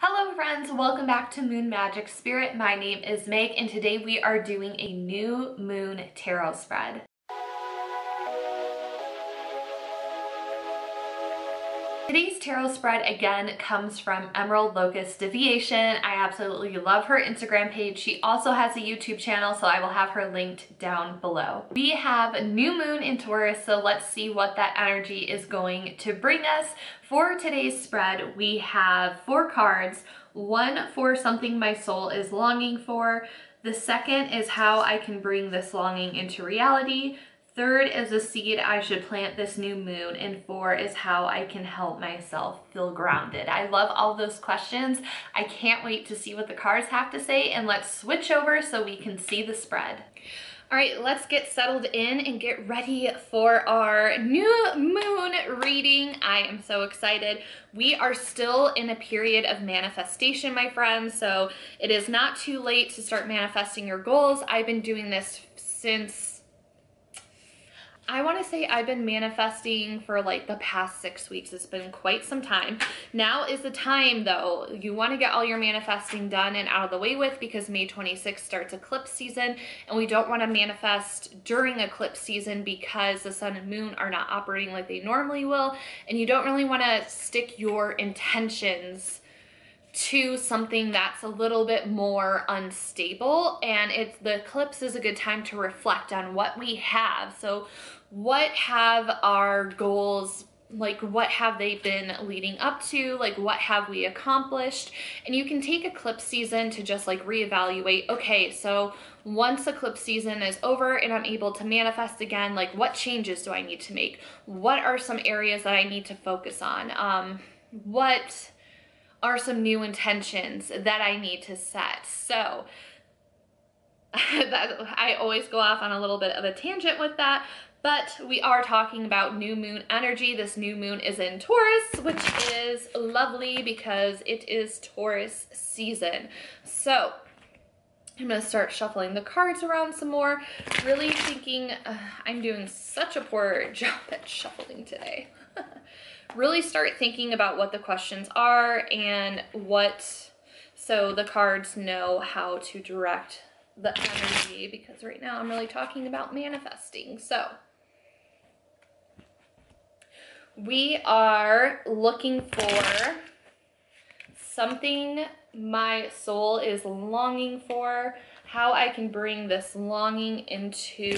Hello friends, welcome back to Moon Magic Spirit. My name is Meg and today we are doing a new moon tarot spread. Today's tarot spread again comes from Emerald Locust Deviation. I absolutely love her Instagram page. She also has a YouTube channel, so I will have her linked down below. We have a new moon in Taurus, so let's see what that energy is going to bring us. For today's spread, we have 4 cards. One for something my soul is longing for. The second is how I can bring this longing into reality. Third is a seed I should plant this new moon, and 4 is how I can help myself feel grounded. I love all those questions. I can't wait to see what the cards have to say, and let's switch over so we can see the spread. All right, let's get settled in and get ready for our new moon reading. I am so excited. We are still in a period of manifestation, my friends, so it is not too late to start manifesting your goals. I've been doing this since I want to say I've been manifesting for like the past 6 weeks. It's been quite some time. Now is the time though. You want to get all your manifesting done and out of the way with, because May 26th starts eclipse season, and we don't want to manifest during eclipse season because the sun and moon are not operating like they normally will, and you don't really want to stick your intentions to something that's a little bit more unstable. And the eclipse is a good time to reflect on what we have. So what have our goals, like what have they been leading up to, like what have we accomplished? And you can take eclipse season to just like reevaluate, okay, so once eclipse season is over and I'm able to manifest again, like what changes do I need to make? What are some areas that I need to focus on? What are some new intentions that I need to set? So I always go off on a little bit of a tangent with that, but we are talking about new moon energy. This new moon is in Taurus, which is lovely because it is Taurus season. So I'm going to start shuffling the cards around some more, really thinking, I'm doing such a poor job at shuffling today. Really start thinking about what the questions are and so the cards know how to direct the energy, because right now I'm really talking about manifesting. So we are looking for something my soul is longing for, how I can bring this longing into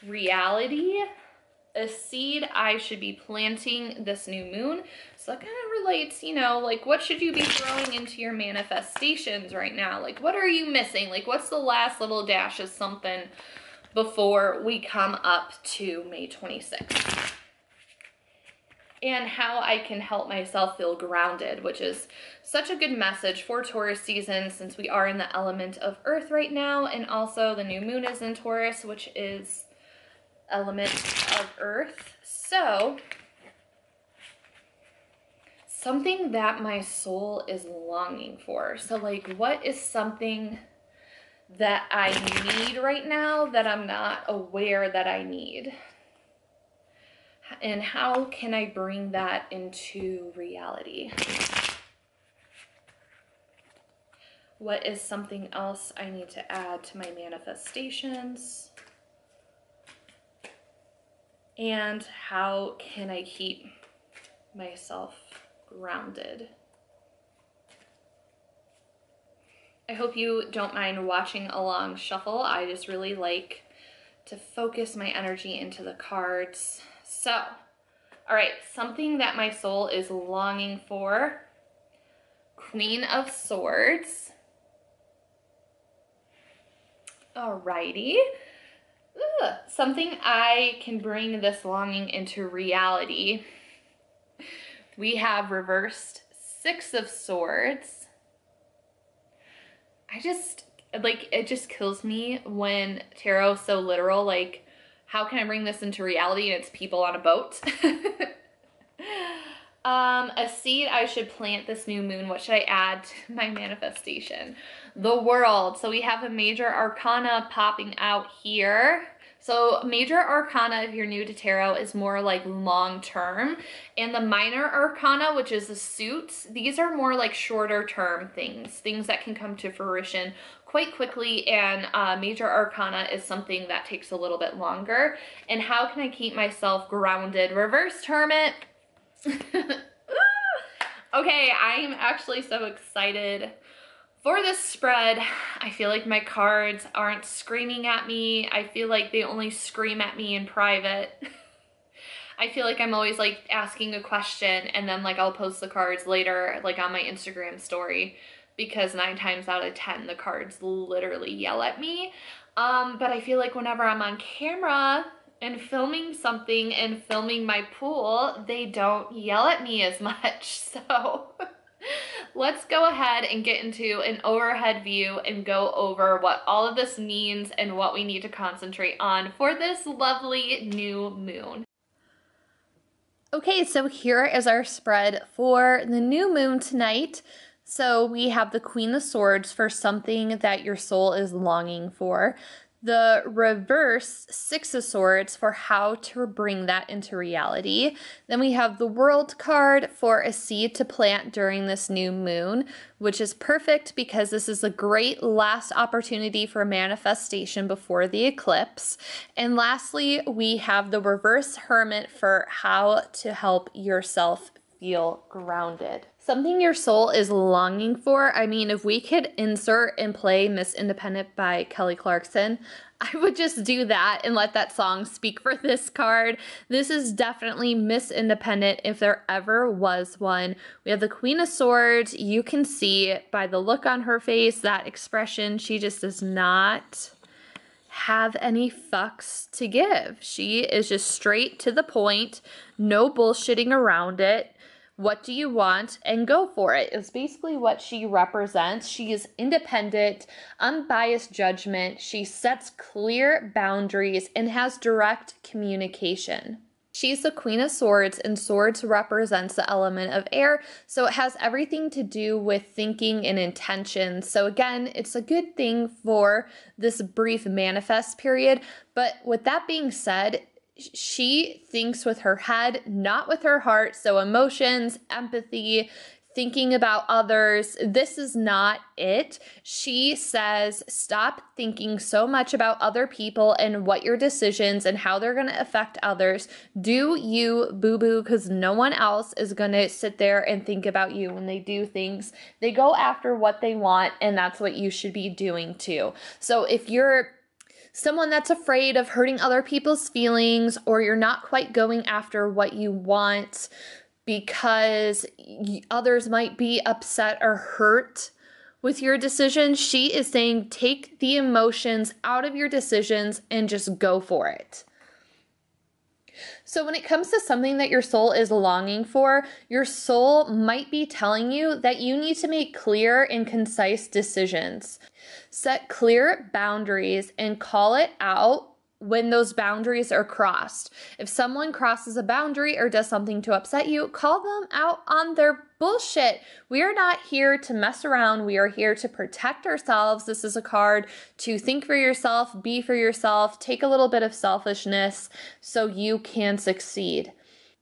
reality, a seed I should be planting this new moon. So that kind of relates, you know, like what should you be throwing into your manifestations right now? Like what are you missing? Like what's the last little dash of something before we come up to May 26th? And how I can help myself feel grounded, which is such a good message for Taurus season, since we are in the element of Earth right now, and also the new moon is in Taurus, which is element of Earth. So something that my soul is longing for. So like what is something that I need right now that I'm not aware that I need? And how can I bring that into reality? What is something else I need to add to my manifestations? And how can I keep myself grounded? I hope you don't mind watching along shuffle. I just really like to focus my energy into the cards. So, all right, something that my soul is longing for. Queen of Swords. Alrighty. Something I can bring this longing into reality. We have reversed 6 of Swords. It just kills me when tarot's so literal, like, how can I bring this into reality and it's people on a boat? A seed I should plant this new moon. What should I add to my manifestation? The World. So we have a major arcana popping out here. So Major Arcana, if you're new to tarot, is more like long term, and the Minor Arcana, which is the suits, these are more like shorter term things that can come to fruition quite quickly, and Major Arcana is something that takes a little bit longer. And how can I keep myself grounded? Reversed Hermit. Okay, I'm actually so excited for this spread. I feel like my cards aren't screaming at me. I feel like they only scream at me in private. I feel like I'm always like asking a question and then like I'll post the cards later like on my Instagram story, because 9 times out of 10 the cards literally yell at me. But I feel like whenever I'm on camera and filming something and filming my pool, they don't yell at me as much. So let's go ahead and get into an overhead view and go over what all of this means and what we need to concentrate on for this lovely new moon. Okay, so here is our spread for the new moon tonight. So we have the Queen of Swords for something that your soul is longing for. The reverse Six of Swords for how to bring that into reality. Then we have the World card for a seed to plant during this new moon, which is perfect because this is a great last opportunity for manifestation before the eclipse. And lastly, we have the reverse Hermit for how to help yourself feel grounded. Something your soul is longing for. I mean, if we could insert and play Miss Independent by Kelly Clarkson, I would just do that and let that song speak for this card. This is definitely Miss Independent if there ever was one. We have the Queen of Swords. You can see by the look on her face, that expression, she just does not have any fucks to give. She is just straight to the point, no bullshitting around it. What do you want? And go for it is basically what she represents. She is independent, unbiased judgment. She sets clear boundaries and has direct communication. She's the Queen of Swords, and swords represents the element of air, so it has everything to do with thinking and intention. So again, it's a good thing for this brief manifest period. But with that being said, she thinks with her head, not with her heart. So emotions, empathy, thinking about others, this is not it. She says, stop thinking so much about other people and what your decisions and how they're going to affect others. Do you, boo-boo, because no one else is going to sit there and think about you when they do things. They go after what they want, and that's what you should be doing too. So if you're someone that's afraid of hurting other people's feelings, or you're not quite going after what you want because others might be upset or hurt with your decisions, she is saying take the emotions out of your decisions and just go for it. So when it comes to something that your soul is longing for, your soul might be telling you that you need to make clear and concise decisions. Set clear boundaries and call it out when those boundaries are crossed. If someone crosses a boundary or does something to upset you, call them out on their bullshit. We are not here to mess around. We are here to protect ourselves. This is a card to think for yourself, be for yourself, take a little bit of selfishness so you can succeed.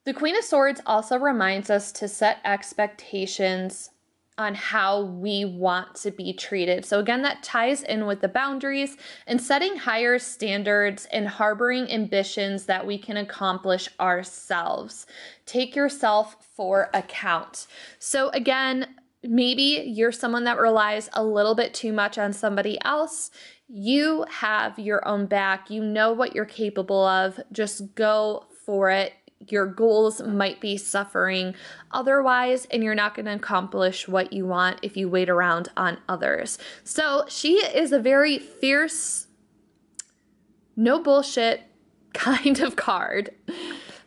The Queen of Swords also reminds us to set expectations on how we want to be treated. So again, that ties in with the boundaries and setting higher standards and harboring ambitions that we can accomplish ourselves. Take yourself for account. So again, maybe you're someone that relies a little bit too much on somebody else. You have your own back. You know what you're capable of. Just go for it. Your goals might be suffering otherwise, and you're not going to accomplish what you want if you wait around on others. So she is a very fierce, no bullshit kind of card.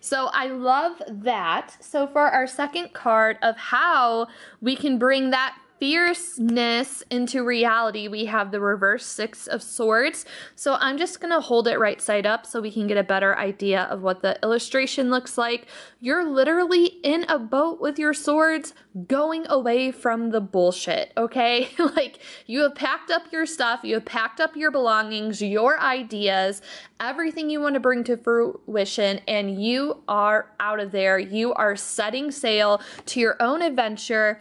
So I love that. So for our second card of how we can bring that fierceness into reality, we have the reverse Six of Swords. So I'm just going to hold it right side up so we can get a better idea of what the illustration looks like. You're literally in a boat with your swords going away from the bullshit, okay? Like, you have packed up your stuff, you have packed up your belongings, your ideas, everything you want to bring to fruition, and you are out of there. You are setting sail to your own adventure.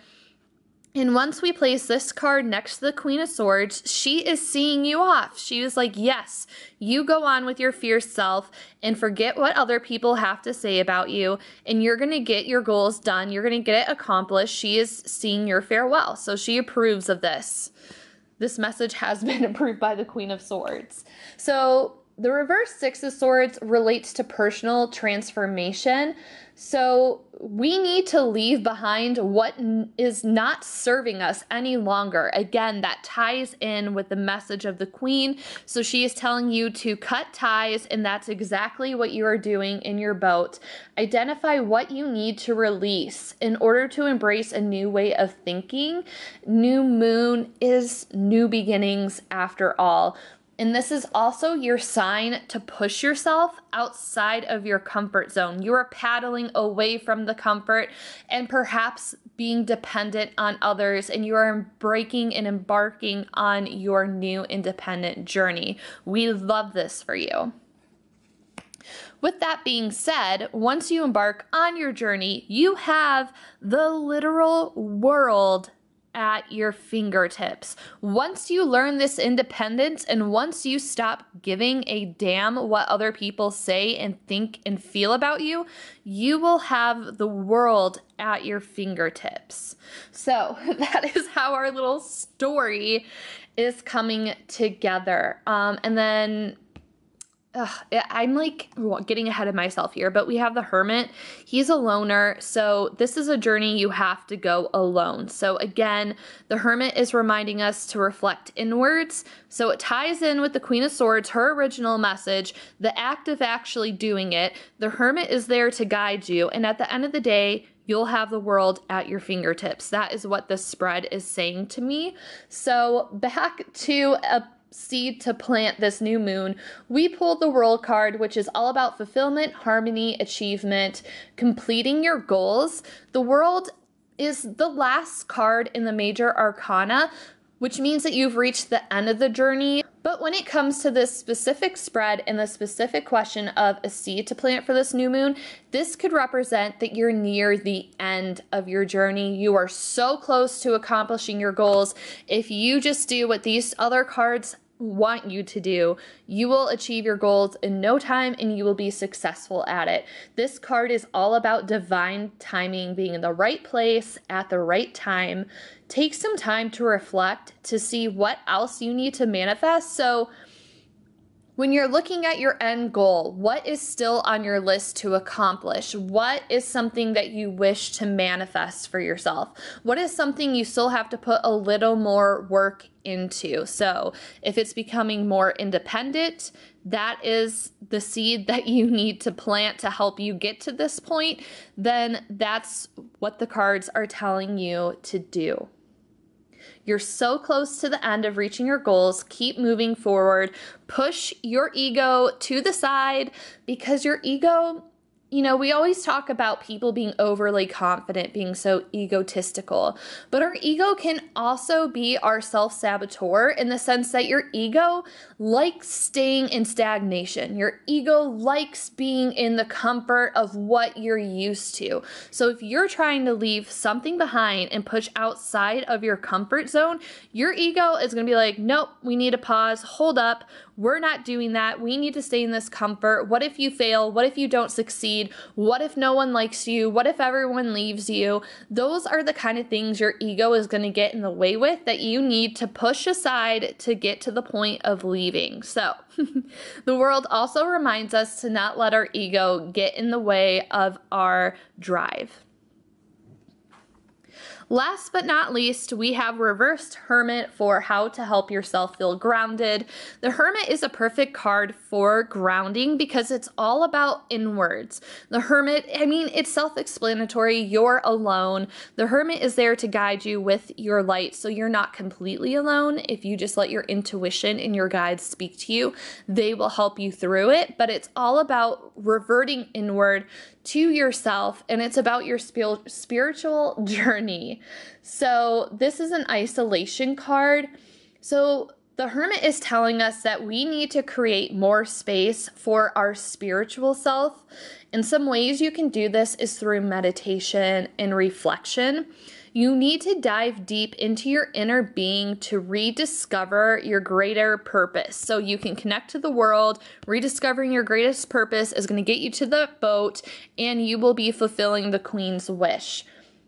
And once we place this card next to the Queen of Swords, she is seeing you off. She was like, yes, you go on with your fierce self and forget what other people have to say about you, and you're going to get your goals done. You're going to get it accomplished. She is seeing your farewell. So she approves of this. This message has been approved by the Queen of Swords. So the reverse Six of Swords relates to personal transformation. So we need to leave behind what is not serving us any longer. Again, that ties in with the message of the Queen. So she is telling you to cut ties, and that's exactly what you are doing in your boat. Identify what you need to release in order to embrace a new way of thinking. New moon is new beginnings after all. And this is also your sign to push yourself outside of your comfort zone. You are paddling away from the comfort and perhaps being dependent on others, and you are breaking and embarking on your new independent journey. We love this for you. With that being said, once you embark on your journey, you have the literal world at your fingertips. Once you learn this independence, and once you stop giving a damn what other people say and think and feel about you, you will have the world at your fingertips. So that is how our little story is coming together. And then I'm like getting ahead of myself here, but we have the Hermit. He's a loner, so this is a journey you have to go alone. So again, the Hermit is reminding us to reflect inwards. So it ties in with the Queen of Swords, her original message, the act of actually doing it. The Hermit is there to guide you, and at the end of the day, you'll have the world at your fingertips. That is what this spread is saying to me. So back to a seed to plant this new moon, we pulled the World card, which is all about fulfillment, harmony, achievement, completing your goals. The World is the last card in the major arcana, which means that you've reached the end of the journey. But when it comes to this specific spread and the specific question of a seed to plant for this new moon, this could represent that you're near the end of your journey. You are so close to accomplishing your goals. If you just do what these other cards want you to do, you will achieve your goals in no time and you will be successful at it. This card is all about divine timing, being in the right place at the right time. Take some time to reflect to see what else you need to manifest. So when you're looking at your end goal, what is still on your list to accomplish? What is something that you wish to manifest for yourself? What is something you still have to put a little more work into? So if it's becoming more independent, that is the seed that you need to plant to help you get to this point, then that's what the cards are telling you to do. You're so close to the end of reaching your goals. Keep moving forward. Push your ego to the side, because your ego, you know, we always talk about people being overly confident, being so egotistical, but our ego can also be our self-saboteur, in the sense that your ego likes staying in stagnation. Your ego likes being in the comfort of what you're used to. So if you're trying to leave something behind and push outside of your comfort zone, your ego is going to be like, nope, we need to pause, hold up. We're not doing that. We need to stay in this comfort. What if you fail? What if you don't succeed? What if no one likes you? What if everyone leaves you? Those are the kind of things your ego is going to get in the way with, that you need to push aside to get to the point of leaving. So the World also reminds us to not let our ego get in the way of our drive. Last but not least, we have Reversed Hermit for how to help yourself feel grounded. The Hermit is a perfect card for grounding because it's all about inwards. The Hermit, I mean, it's self-explanatory. You're alone. The Hermit is there to guide you with your light, so you're not completely alone. If you just let your intuition and your guides speak to you, they will help you through it. But it's all about reverting inward to yourself, and it's about your spiritual journey. So this is an isolation card. So the Hermit is telling us that we need to create more space for our spiritual self. And some ways you can do this is through meditation and reflection. You need to dive deep into your inner being to rediscover your greater purpose. So you can connect to the world. Rediscovering your greatest purpose is going to get you to the boat, and you will be fulfilling the Queen's wish.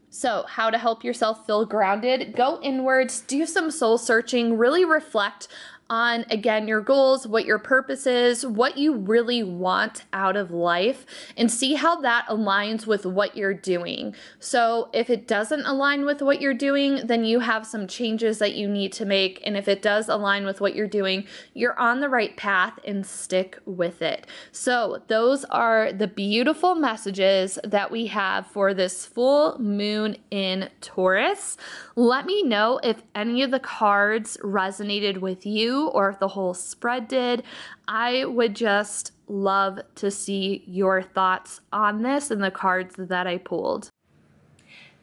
So how to help yourself feel grounded? Go inwards, do some soul searching, really reflect on, again, your goals, what your purpose is, what you really want out of life, and see how that aligns with what you're doing. So if it doesn't align with what you're doing, then you have some changes that you need to make. And if it does align with what you're doing, you're on the right path, and stick with it. So those are the beautiful messages that we have for this full moon in Taurus. Let me know if any of the cards resonated with you or if the whole spread did. I would just love to see your thoughts on this and the cards that I pulled.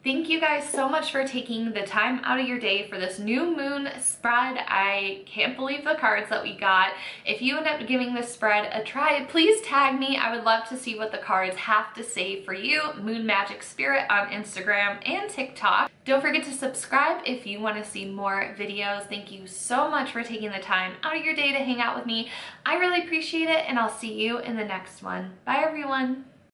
Thank you guys so much for taking the time out of your day for this new moon spread. I can't believe the cards that we got. If you end up giving this spread a try, please tag me. I would love to see what the cards have to say for you. MoonMagickSpirit on Instagram and TikTok. Don't forget to subscribe if you want to see more videos. Thank you so much for taking the time out of your day to hang out with me. I really appreciate it, and I'll see you in the next one. Bye, everyone.